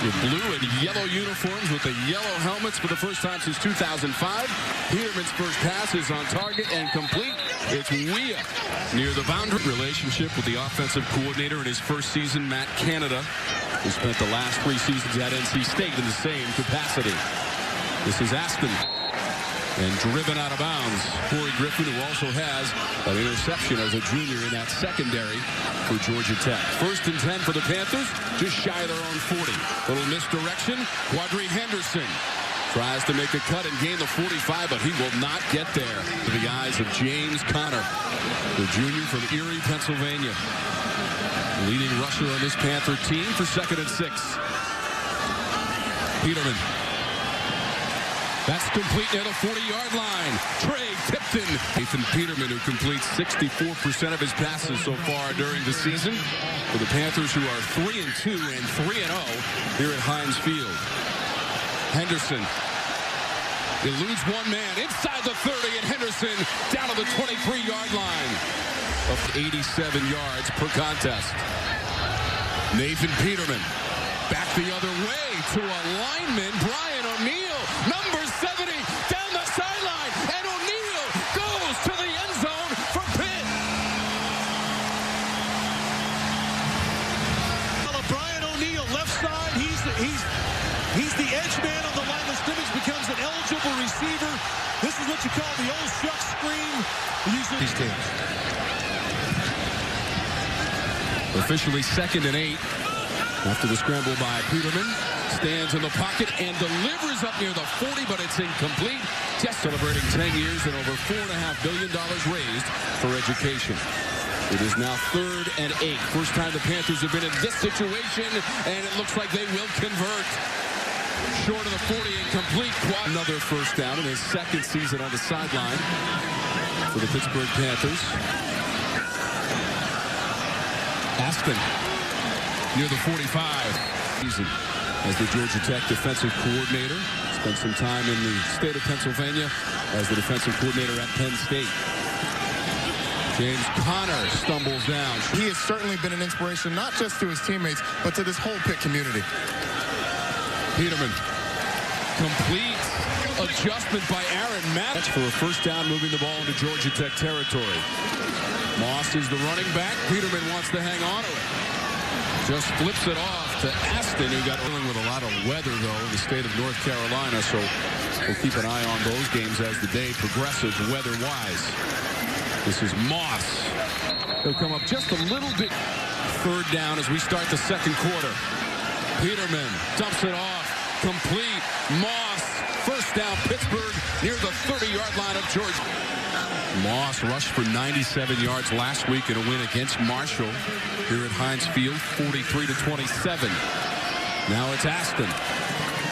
The blue and yellow uniforms with the yellow helmets for the first time since 2005. Peterman's first pass is on target and complete. It's Weah near the boundary. Relationship with the offensive coordinator in his first season, Matt Canada, who spent the last 3 seasons at NC State in the same capacity. This is Aston. And driven out of bounds. Corey Griffin, who also has an interception as a junior in that secondary for Georgia Tech. 1st and 10 for the Panthers, just shy of their own 40. Little misdirection. Quadri Henderson tries to make a cut and gain the 45, but he will not get there. To the eyes of James Conner, the junior from Erie, Pennsylvania. Leading rusher on this Panther team for 2nd and 6. Peterman. That's complete near the 40-yard line. Trey Tipton. Nathan Peterman, who completes 64% of his passes so far during the season. For the Panthers, who are 3-2 and 3-0 here at Heinz Field. Henderson eludes one man inside the 30, and Henderson down to the 23-yard line. Up to 87 yards per contest. Nathan Peterman back the other way to a lineman, Brian O'Neill. Number 70 down the sideline, and O'Neill goes to the end zone for Pitt. Brian O'Neill, left side, he's the edge man on the line of scrimmage, becomes an eligible receiver. This is what you call the old shuck screen. Usually these teams. Officially 2nd and 8 after the scramble by Peterman. Stands in the pocket and delivers up near the 40, but it's incomplete. Just celebrating 10 years and over $4.5 billion raised for education. It is now 3rd and 8. First time the Panthers have been in this situation, and it looks like they will convert. Short of the 40, incomplete. Another first down in his 2nd season on the sideline for the Pittsburgh Panthers. Aston near the 45. Season as the Georgia Tech defensive coordinator. Spent some time in the state of Pennsylvania as the defensive coordinator at Penn State. James Conner stumbles down. He has certainly been an inspiration, not just to his teammates, but to this whole Pitt community. Peterman. Complete adjustment by Aaron Matt. For a first down, moving the ball into Georgia Tech territory. Moss is the running back. Peterman wants to hang on to it. Just flips it off to Aston, who got dealing with a lot of weather, though, in the state of North Carolina. So we'll keep an eye on those games as the day progresses weather-wise. This is Moss. He'll come up just a little bit. 3rd down as we start the 2nd quarter. Peterman dumps it off. Complete. Moss. First down, Pittsburgh, near the 30-yard line of Georgia. Moss rushed for 97 yards last week in a win against Marshall here at Heinz Field, 43-27. Now it's Aston.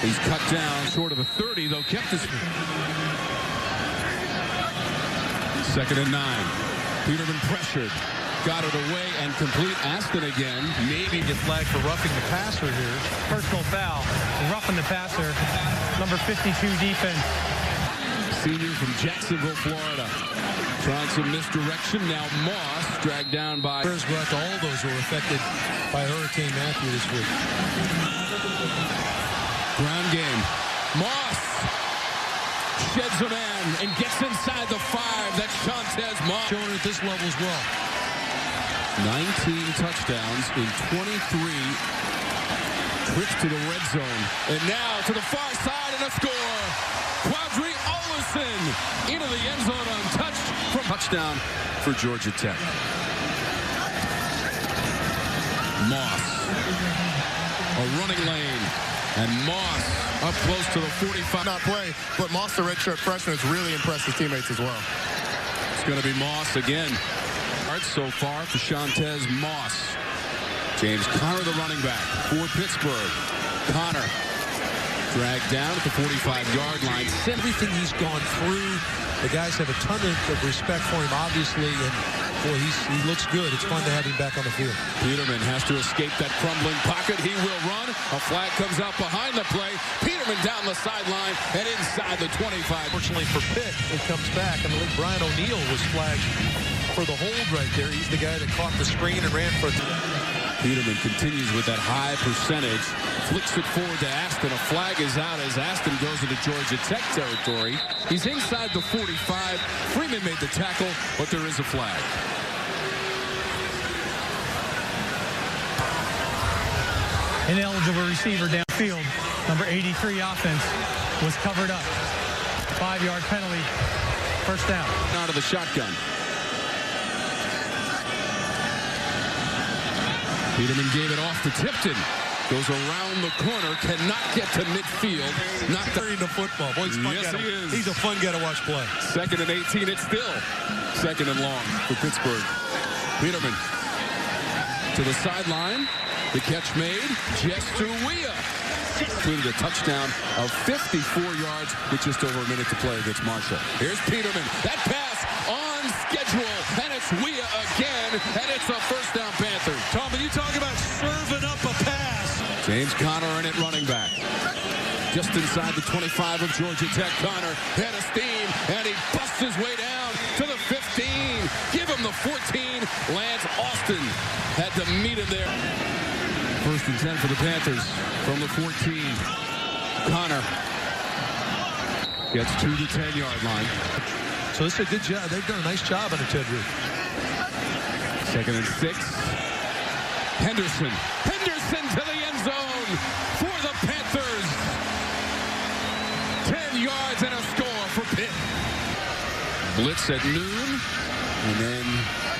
He's cut down short of the 30, though kept his... 2nd and 9. Peterman pressured. Got it away and complete. Aston again. Maybe get flagged for roughing the passer here. Personal foul. Roughing the passer. Number 52 defense. Senior from Jacksonville, Florida. Trying some misdirection. Now Moss dragged down by... Bears brought to all those who were affected by Hurricane Matthew this week. Ground game. Moss sheds a man and gets inside the 5. That's Shantez Moss. Showing at this level as well. 19 touchdowns in 23 trips to the red zone. And now to the far side and a score. Quadri into the end zone untouched from touchdown for Georgia Tech. Moss, a running lane, and Moss up close to the 45. Not play, but Moss, the redshirt freshman, has really impressed his teammates as well. It's going to be Moss again. So far for Shantez Moss. James Conner, the running back for Pittsburgh. Conner dragged down at the 45-yard line. Everything he's gone through, the guys have a ton of respect for him, obviously, and boy, he looks good. It's fun to have him back on the field. Peterman has to escape that crumbling pocket. He will run. A flag comes out behind the play. Peterman down the sideline and inside the 25. Fortunately for Pitt, it comes back. I believe Brian O'Neill was flagged for the hold right there. He's the guy that caught the screen and ran for it. Peterman continues with that high percentage. Flicks it forward to Aston. A flag is out as Aston goes into Georgia Tech territory. He's inside the 45. Freeman made the tackle, but there is a flag. Ineligible receiver downfield. Number 83 offense was covered up. 5-yard penalty. First down. Out of the shotgun. Peterman gave it off to Tipton. Goes around the corner. Cannot get to midfield. Not Carrying the football. Boy, he is. He's a fun guy to watch play. 2nd and 18. It's still 2nd and long for Pittsburgh. Peterman to the sideline. The catch made. Jester Weah included a touchdown of 54 yards with just over a minute to play against Marshall. Here's Peterman. That pass on schedule. And it's Weah again. And it's a first down Panthers. Tom, when you talk about serving up a pass. James Conner in it running back. Just inside the 25 of Georgia Tech. Conner had a steam. And he busts his way down to the 15. Give him the 14. Lance Austin had to meet him there. 1st and 10 for the Panthers from the 14. Conner gets to the 10-yard line. So this is a good job. They've done a nice job under Ted Reed. 2nd and 6. Henderson. Henderson to the end zone for the Panthers. 10 yards and a score for Pitt. Blitz at noon. And then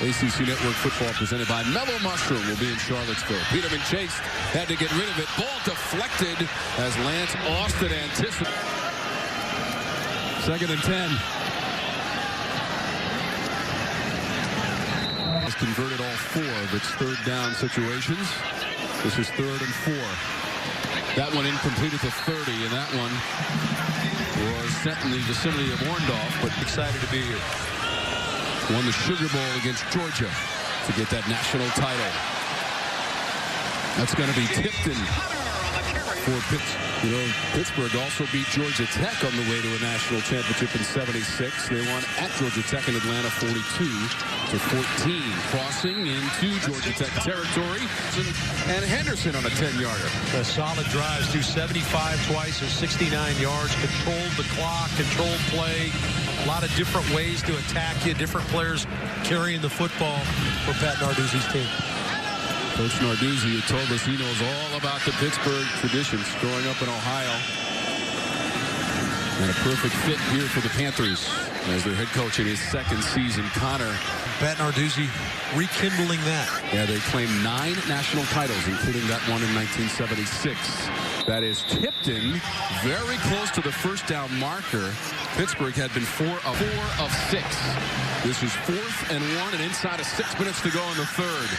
ACC Network football presented by Mellow Mushroom will be in Charlottesville. Peterman chased, had to get rid of it. Ball deflected as Lance Austin anticipated. 2nd and 10. Has converted all 4 of its 3rd down situations. This is 3rd and 4. That one incomplete at the 30, and that one was set in the vicinity of Orndorff, but excited to be here. Won the Sugar Bowl against Georgia to get that national title. That's going to be Tipton for Pitt. You know, Pittsburgh also beat Georgia Tech on the way to a national championship in '76. They won at Georgia Tech in Atlanta 42-14, crossing into Georgia Tech territory. And Henderson on a 10-yarder. The solid drives, through 75 twice or 69 yards, controlled the clock, controlled play. A lot of different ways to attack you, different players carrying the football for Pat Narduzzi's team. Coach Narduzzi had told us he knows all about the Pittsburgh traditions growing up in Ohio. And a perfect fit here for the Panthers as their head coach in his 2nd season. Conner. Pat Narduzzi rekindling that. Yeah, they claimed 9 national titles, including that one in 1976. That is Tipton, very close to the first down marker. Pittsburgh had been 4 of 6. This is 4th and 1, and inside of 6 minutes to go in the 3rd.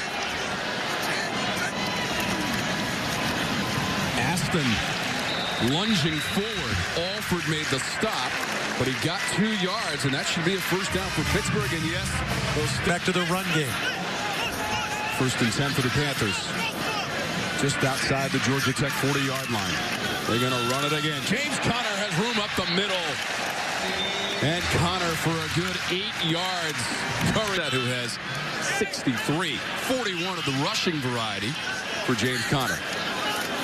Aston lunging forward. Alford made the stop, but he got 2 yards, and that should be a first down for Pittsburgh. And yes, back to the run game. 1st and 10 for the Panthers. Just outside the Georgia Tech 40-yard line. They're going to run it again. James Conner has room up the middle. And Conner for a good 8 yards. Curry, who has 63. 41 of the rushing variety for James Conner.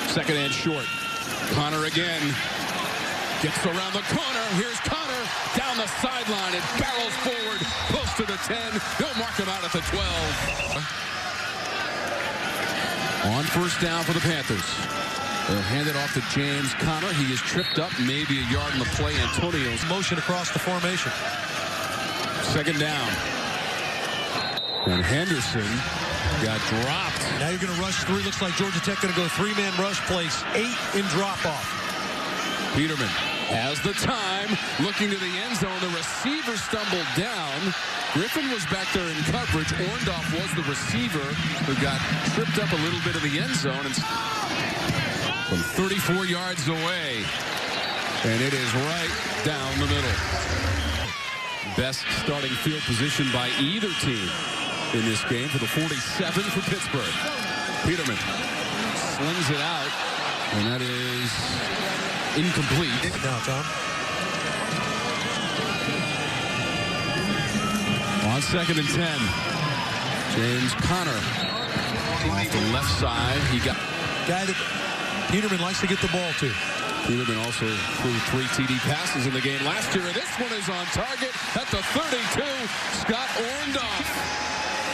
2nd and short. Conner again. Gets around the corner. Here's Conner down the sideline. It barrels forward close to the 10. They'll mark him out at the 12. On first down for the Panthers. They'll hand it off to James Conner. He is tripped up, maybe a yard in the play. Antonio's motion across the formation. 2nd down. And Henderson got dropped. Now you're going to rush 3. Looks like Georgia Tech going to go 3-man rush, place 8 in drop-off. Peterman has the time, looking to the end zone. The receiver stumbled down. Griffin was back there in coverage. Orndorff was the receiver who got tripped up a little bit in the end zone. And from 34 yards away. And it is right down the middle. Best starting field position by either team in this game for the 47 for Pittsburgh. Peterman slings it out, and that is incomplete. Now, Tom. On 2nd and 10, James Conner Off the left side, he got guy that Peterman likes to get the ball to. Peterman also threw 3 TD passes in the game last year. This one is on target at the 32. Scott Orndorff.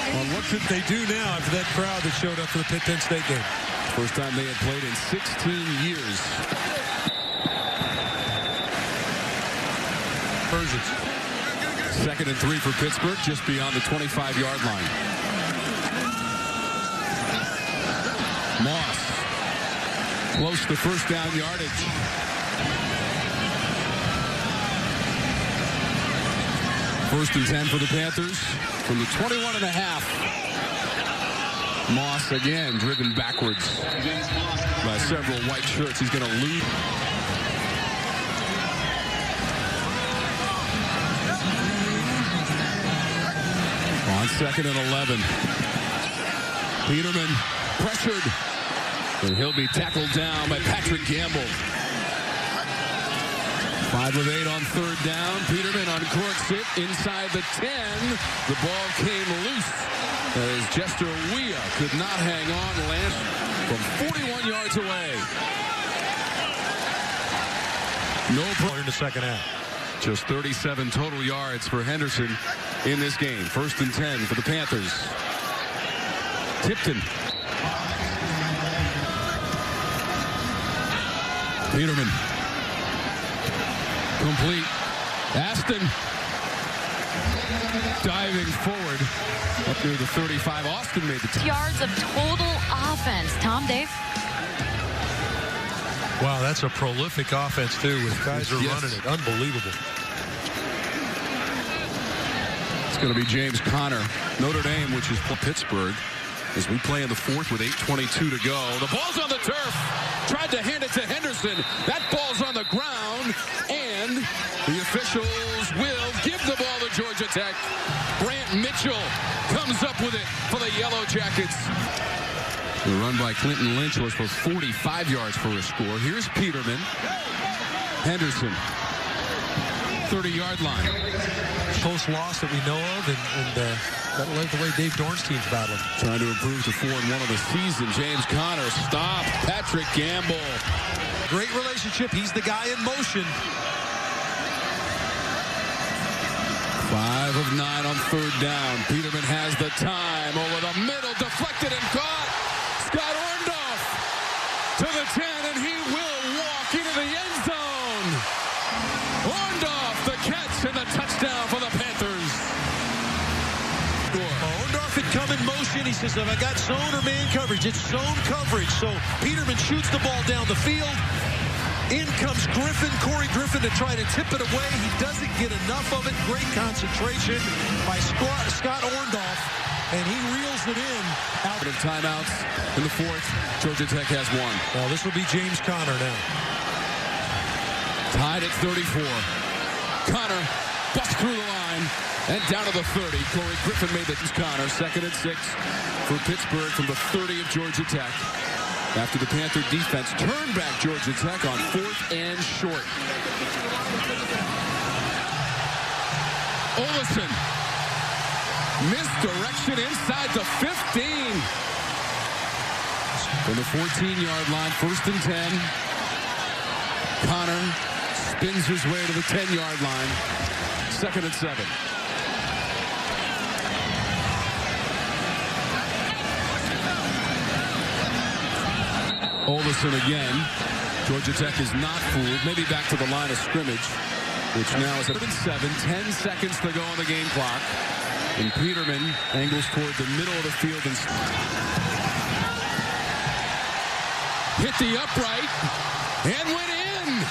Well, what could they do now after that crowd that showed up for the Pitt Penn State game? First time they had played in 16 years. Persians. 2nd and 3 for Pittsburgh, just beyond the 25-yard line. Moss. Close to first down yardage. First and 10 for the Panthers from the 21.5. Moss again driven backwards by several white shirts. He's going to lose. On 2nd and 11. Peterman pressured. And he'll be tackled down by Patrick Gamble. 5 of 8 on 3rd down. Peterman on court sit inside the 10. The ball came loose as Jester Weah could not hang on. Land from 41 yards away. No player in the second half. Just 37 total yards for Henderson in this game. 1st and 10 for the Panthers. Tipton. Peterman. Complete. Aston. Diving forward up near the 35. Austin made the yards of total offense. Tom, Dave? Wow, that's a prolific offense, too, with guys who are running it. Unbelievable. It's going to be James Conner. Notre Dame, which is Pittsburgh, as we play in the 4th with 8:22 to go. The ball's on the turf. Tried to hand it to Henderson. That ball's on the ground, and the officials will give the ball to Georgia Tech. Brant Mitchell comes up with it for the Yellow Jackets. The run by Clinton Lynch was for 45 yards for a score. Here's Peterman. Henderson. 30-yard line. Post loss that we know of, and that'll like the way Dave Dorn's team's battling. Trying to improve to 4-1 of the season. James Conner stop. Patrick Gamble. Great relationship. He's the guy in motion. 5 of 9 on 3rd down. Peterman has the time over the middle. Deflected and caught. Scott Orndorff to the 10, and he will walk into the end zone. Orndorff, the catch and the touchdown for the Panthers. Orndorff had come in motion. He says, have I got zone or man coverage? It's zone coverage. So Peterman shoots the ball down the field. In comes Griffin, Corey Griffin, to try to tip it away. He doesn't get enough of it. Great concentration by Scott Orndorff, and he reels it in. Out of timeouts in the 4th. Georgia Tech has 1. Well, this will be James Conner now. Tied at 34. Conner busts through the line and down to the 30. Corey Griffin made the Conner. 2nd and 6 for Pittsburgh from the 30 of Georgia Tech. After the Panther defense turned back Georgia Tech on 4th and short. Olesen. Misdirection inside the 15. From the 14-yard line, 1st and 10. Conner spins his way to the 10-yard line. 2nd and 7. Olesen again. Georgia Tech is not fooled. Maybe back to the line of scrimmage, which now is 3rd and 7. 10 seconds to go on the game clock. And Peterman angles toward the middle of the field and hit the upright and went in.